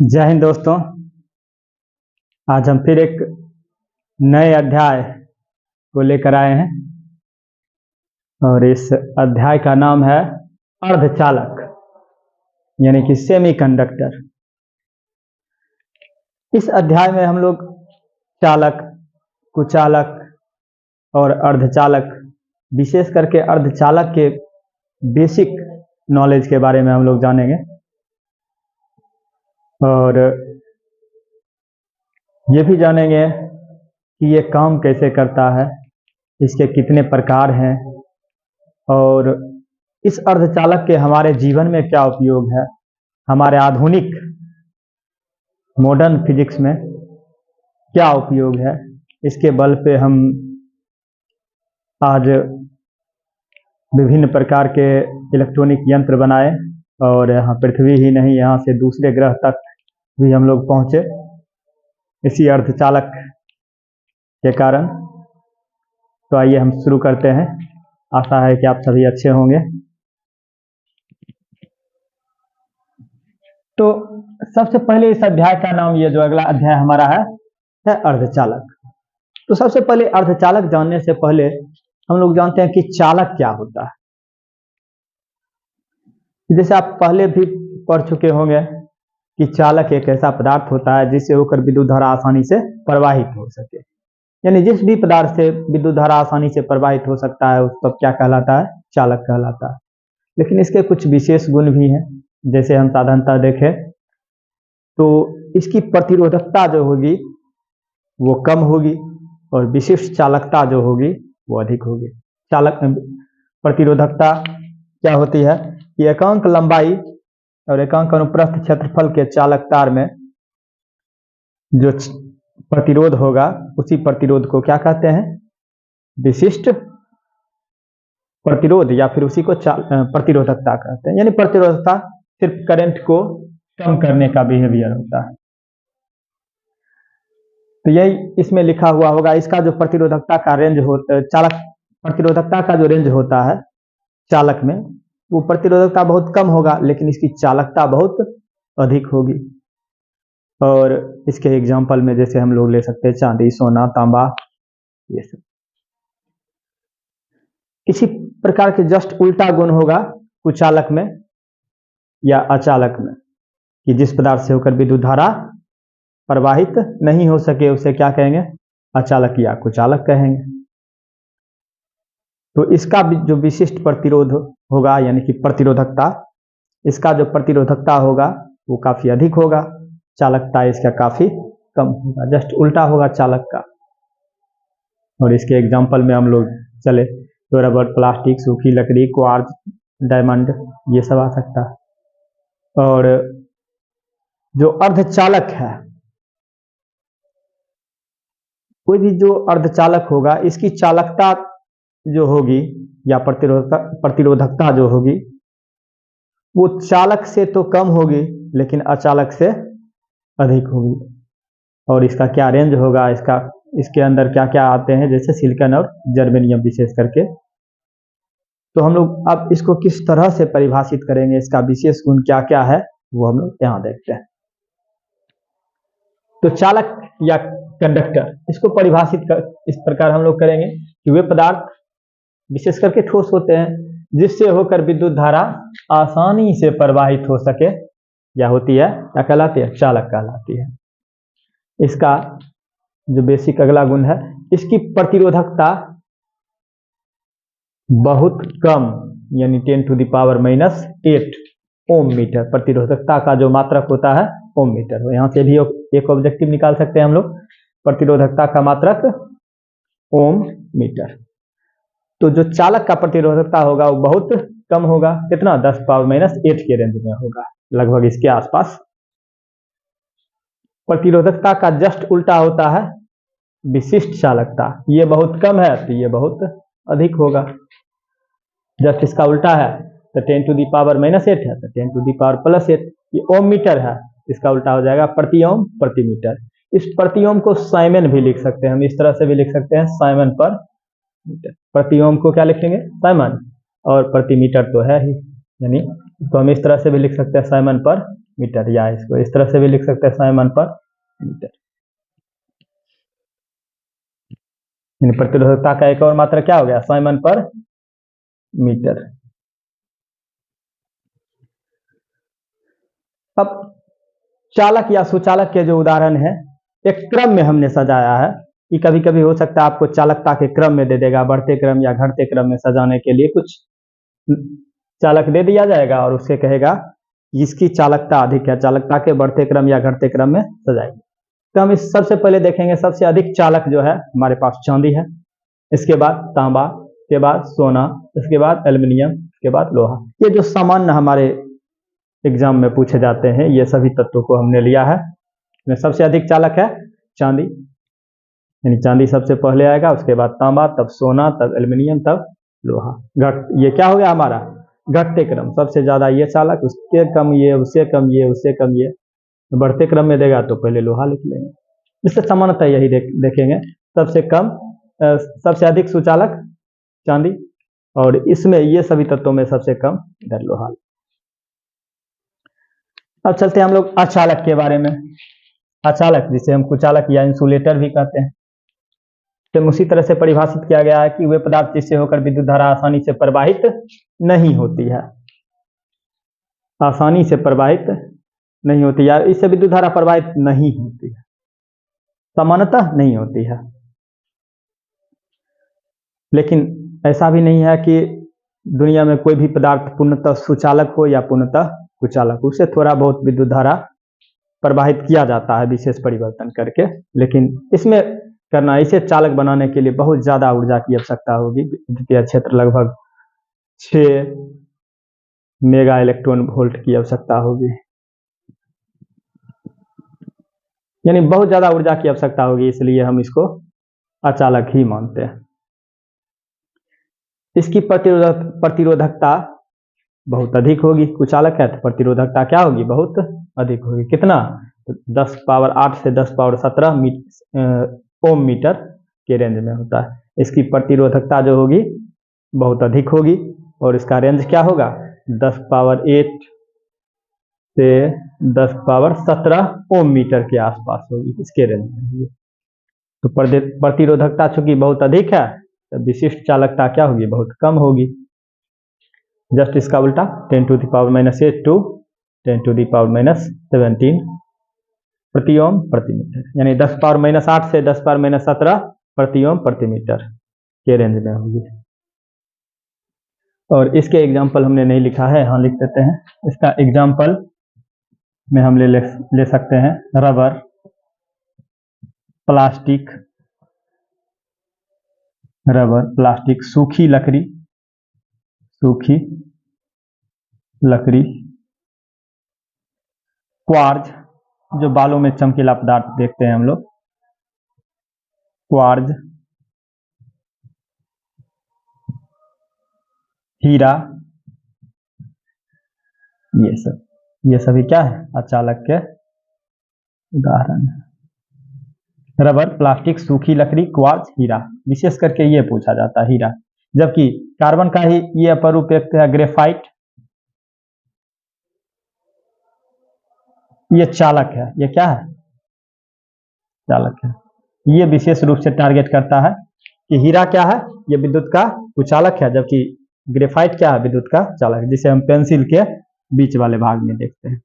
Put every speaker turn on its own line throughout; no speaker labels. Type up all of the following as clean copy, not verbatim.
जय हिंद दोस्तों। आज हम फिर एक नए अध्याय को लेकर आए हैं और इस अध्याय का नाम है अर्धचालक यानी कि सेमीकंडक्टर। इस अध्याय में हम लोग चालक, कुचालक और अर्धचालक, विशेष करके अर्धचालक के बेसिक नॉलेज के बारे में हम लोग जानेंगे और ये भी जानेंगे कि ये काम कैसे करता है, इसके कितने प्रकार हैं और इस अर्धचालक के हमारे जीवन में क्या उपयोग है, हमारे आधुनिक मॉडर्न फिजिक्स में क्या उपयोग है। इसके बल पे हम आज विभिन्न प्रकार के इलेक्ट्रॉनिक यंत्र बनाए और यहाँ पृथ्वी ही नहीं, यहाँ से दूसरे ग्रह तक भी हम लोग पहुँचे इसी अर्धचालक के कारण। तो आइए हम शुरू करते हैं। आशा है कि आप सभी अच्छे होंगे। तो सबसे पहले इस अध्याय का नाम, ये जो अगला अध्याय हमारा है अर्धचालक। तो सबसे पहले अर्धचालक जानने से पहले हम लोग जानते हैं कि चालक क्या होता है। जैसे आप पहले भी पढ़ चुके होंगे कि चालक एक ऐसा पदार्थ होता है जिससे होकर विद्युत धारा आसानी से प्रवाहित हो सके, यानी जिस भी पदार्थ से विद्युत धारा आसानी से प्रवाहित हो सकता है उसको क्या कहलाता है, चालक कहलाता है। लेकिन इसके कुछ विशेष गुण भी हैं। जैसे हम साधारणतः देखें तो इसकी प्रतिरोधकता जो होगी वो कम होगी और विशिष्ट चालकता जो होगी वो अधिक होगी। चालक प्रतिरोधकता क्या होती है कि एकांक लंबाई और एकांक अनुप्रस्थ क्षेत्रफल के चालक तार में जो प्रतिरोध होगा उसी प्रतिरोध को क्या कहते हैं, विशिष्ट प्रतिरोध, या फिर उसी को प्रतिरोधकता कहते हैं। यानी प्रतिरोधकता सिर्फ करंट को कम करने का बिहेवियर होता है। तो यही इसमें लिखा हुआ होगा। इसका जो प्रतिरोधकता का रेंज होता है, चालक प्रतिरोधकता का जो रेंज होता है चालक में, वो प्रतिरोधकता बहुत कम होगा लेकिन इसकी चालकता बहुत अधिक होगी। और इसके एग्जाम्पल में जैसे हम लोग ले सकते हैं चांदी, सोना, तांबा, ये सब। इसी प्रकार के जस्ट उल्टा गुण होगा कुचालक में या अचालक में, कि जिस पदार्थ से होकर विद्युत धारा प्रवाहित नहीं हो सके उसे क्या कहेंगे, अचालक या कुचालक कहेंगे। तो इसका जो विशिष्ट प्रतिरोध होगा यानी कि प्रतिरोधकता, इसका जो प्रतिरोधकता होगा वो काफी अधिक होगा, चालकता इसका काफी कम होगा, जस्ट उल्टा होगा चालक का। और इसके एग्जांपल में हम लोग चले तो रबर, प्लास्टिक, सूखी लकड़ी, क्वार्ट्ज, डायमंड, ये सब आ सकता है। और जो अर्धचालक है, कोई भी जो अर्धचालक होगा इसकी चालकता जो होगी या प्रतिरोधकता जो होगी वो चालक से तो कम होगी लेकिन अचालक से अधिक होगी। और इसका क्या रेंज होगा, इसके अंदर क्या क्या आते हैं, जैसे सिलिकॉन और जर्मेनियम विशेष करके। तो हम लोग अब इसको किस तरह से परिभाषित करेंगे, इसका विशेष गुण क्या क्या है वो हम लोग यहाँ देखते हैं। तो चालक या कंडक्टर, इसको परिभाषित इस प्रकार हम लोग करेंगे कि वे पदार्थ विशेष करके ठोस होते हैं जिससे होकर विद्युत धारा आसानी से प्रवाहित हो सके, या होती है, क्या कहलाती है, चालक कहलाती है। इसका जो बेसिक अगला गुण है, इसकी प्रतिरोधकता बहुत कम, यानी 10⁻⁻8 ओम मीटर प्रतिरोधकता का जो मात्रक होता है ओम मीटर। यहाँ से भी एक ऑब्जेक्टिव निकाल सकते हैं हम लोग, प्रतिरोधकता का मात्रक ओम मीटर। तो जो चालक का प्रतिरोधकता होगा वो बहुत कम होगा, कितना, 10⁻⁻8 के रेंज में होगा, लगभग इसके आसपास। प्रतिरोधकता का जस्ट उल्टा होता है विशिष्ट चालकता, ये बहुत कम है तो ये बहुत अधिक होगा। जस्ट इसका उल्टा है तो 10⁻⁻8 है तो 10⁻+8, ये ओम मीटर है, इसका उल्टा हो जाएगा प्रति ओम प्रति मीटर। इस प्रति ओम को साइमन भी लिख सकते हैं, हम इस तरह से भी लिख सकते हैं, साइमन पर मीटर। प्रति ओम को क्या लिखेंगे, साइमन, और प्रति मीटर तो है ही, यानी तो हम इस तरह से भी लिख सकते हैं, साइमन पर मीटर, या इसको इस तरह से भी लिख सकते हैं संयमन पर मीटर। प्रतिरोधकता का एक और मात्रा क्या हो गया, संयमन पर मीटर। अब चालक या सुचालक के जो उदाहरण है एक क्रम में हमने सजाया है कि कभी कभी हो सकता है आपको चालकता के क्रम में दे देगा, बढ़ते क्रम या घटते क्रम में सजाने के लिए कुछ चालक दे दिया जाएगा और उससे कहेगा इसकी चालकता अधिक है, चालकता के बढ़ते क्रम या घटते क्रम में सजाएंगे। तो हम इस सबसे पहले देखेंगे सबसे अधिक चालक जो है हमारे पास चांदी है, इसके बाद तांबा, इसके बाद सोना, इसके बाद एल्युमिनियम, इसके बाद लोहा। ये जो सामान्य हमारे एग्जाम में पूछे जाते हैं ये सभी तत्वों को हमने लिया है। इसमें सबसे अधिक चालक है चांदी, यानी चांदी सबसे पहले आएगा, उसके बाद तांबा, तब सोना, तब एल्युमिनियम, तब लोहा। ये क्या हो गया हमारा घटते क्रम, सबसे ज्यादा ये चालक, उसके कम ये, उससे कम ये, उससे कम ये। बढ़ते क्रम में देगा तो पहले लोहा लिख लेंगे। इससे सामान्यतः यही देखेंगे सबसे कम सबसे अधिक सुचालक चांदी, और इसमें ये सभी तत्वों में सबसे कम इधर लोहा। अब चलते हैं हम लोग अचालक के बारे में। अचालक जिसे हम कुचालक या इंसुलेटर भी कहते हैं, तो उसी तरह से परिभाषित किया गया है कि वे पदार्थ जिससे होकर विद्युत धारा आसानी से प्रवाहित नहीं होती है, आसानी से प्रवाहित नहीं होती है, इससे विद्युत धारा प्रवाहित नहीं होती है, सामान्यतः नहीं होती है। लेकिन ऐसा भी नहीं है कि दुनिया में कोई भी पदार्थ पूर्णतः सुचालक हो या पूर्णतः कुचालक, उससे थोड़ा बहुत विद्युत धारा प्रवाहित किया जाता है विशेष परिवर्तन करके। लेकिन इसमें करना, इसे चालक बनाने के लिए बहुत ज्यादा ऊर्जा की आवश्यकता होगी। विद्युतीय क्षेत्र लगभग 6 मेगा इलेक्ट्रॉन वोल्ट की आवश्यकता होगी, यानी बहुत ज्यादा ऊर्जा की आवश्यकता होगी, इसलिए हम इसको अचालक ही मानते हैं। इसकी प्रतिरोधकता बहुत अधिक होगी, कुचालक है तो प्रतिरोधकता क्या होगी, बहुत अधिक होगी। कितना, 10 पावर 8 से 10 पावर 17 ओम मीटर के रेंज में होता है। इसकी प्रतिरोधकता जो होगी बहुत अधिक होगी, और इसका रेंज क्या होगा, 10 पावर 8 से 10 पावर 17 ओम मीटर के आसपास होगी, इसके रेंज में होगी। तो प्रतिरोधकता चूंकि बहुत अधिक है तो विशिष्ट चालकता क्या होगी, बहुत कम होगी। जस्ट इसका उल्टा 10 to the power -8 to 10 to the power -17 प्रति ओम प्रति मीटर, यानी 10 पावर -8 से 10 पावर -17 प्रति ओम प्रति मीटर के रेंज में होगी। और इसके एग्जाम्पल हमने नहीं लिखा है, यहाँ लिख देते हैं। इसका एग्जाम्पल में हम ले सकते हैं रबर, प्लास्टिक, रबर, प्लास्टिक, सूखी लकड़ी, क्वार्ज जो बालों में चमकीला पदार्थ देखते हैं हम लोग, क्वार्ज, हीरा, ये सभी क्या है, अचालक के उदाहरण है। रबर, प्लास्टिक, सूखी लकड़ी, क्वार्ज, हीरा, विशेष करके ये पूछा जाता है हीरा। जबकि कार्बन का ही ये अपरूप है ग्रेफाइट, ये चालक है, ये क्या है, चालक है। ये विशेष रूप से टारगेट करता है कि हीरा क्या है, ये विद्युत का कुचालक है, जबकि ग्रेफाइट क्या है, विद्युत का चालक, जिसे हम पेंसिल के बीच वाले भाग में देखते हैं।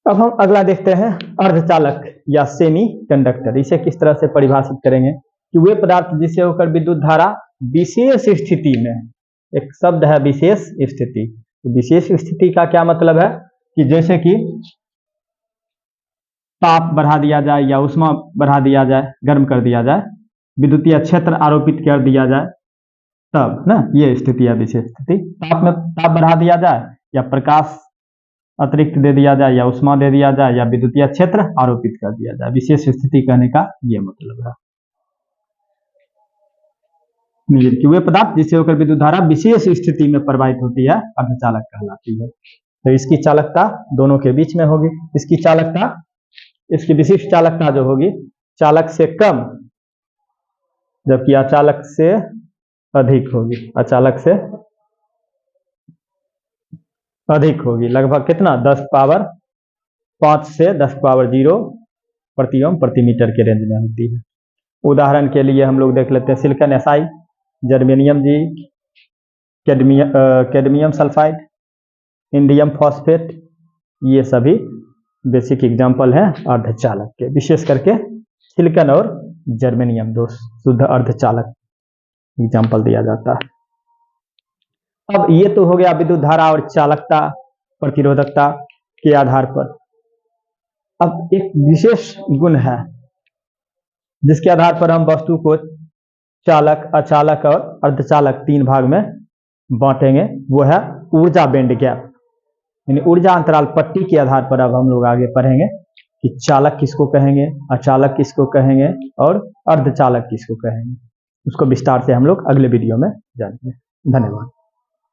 अब हम अगला देखते हैं अर्धचालक या सेमी कंडक्टर। इसे किस तरह से परिभाषित करेंगे कि वे पदार्थ जिससे होकर विद्युत धारा विशेष स्थिति में, एक शब्द है विशेष स्थिति, विशेष स्थिति का क्या मतलब है कि जैसे कि ताप बढ़ा दिया जाए या ऊष्मा बढ़ा दिया जाए, गर्म कर दिया जाए, विद्युतीय क्षेत्र आरोपित कर दिया जाए, तब ना ये स्थिति है विशेष स्थिति। ताप बढ़ा दिया जाए या प्रकाश अतिरिक्त दे दिया जाए या ऊष्मा दे दिया जाए या विद्युतीय क्षेत्र आरोपित कर दिया जाए, विशेष स्थिति कहने का ये मतलब है। कि वे पदार्थ जिससे होकर विद्युत धारा विशेष स्थिति में प्रवाहित होती है अर्धचालक कहलाती है। तो इसकी चालकता दोनों के बीच में होगी। इसकी चालकता, इसकी विशिष्ट चालकता जो होगी चालक से कम, जबकि अचालक से अधिक होगी, अचालक से अधिक होगी, लगभग कितना 10⁵ से 10⁻0 प्रति ओम प्रति मीटर के रेंज में होती है। उदाहरण के लिए हम लोग देख लेते हैं सिलिकॉन एसआई, जर्मेनियम जी, कैडमियम सल्फाइड, इंडियम फॉस्फेट, ये सभी बेसिक एग्जाम्पल हैं अर्धचालक के। विशेष करके सिलिकॉन और जर्मेनियम दो शुद्ध अर्धचालक एग्जाम्पल दिया जाता है। अब ये तो हो गया विद्युत धारा और चालकता प्रतिरोधकता के आधार पर। अब एक विशेष गुण है जिसके आधार पर हम वस्तु को चालक, अचालक और अर्धचालक 3 भाग में बांटेंगे, वो है ऊर्जा बैंड गैप, यानी ऊर्जा अंतराल पट्टी के आधार पर। अब हम लोग आगे पढ़ेंगे कि चालक किसको कहेंगे, अचालक किसको कहेंगे और अर्धचालक किसको कहेंगे। उसको विस्तार से हम लोग अगले वीडियो में जानेंगे। धन्यवाद।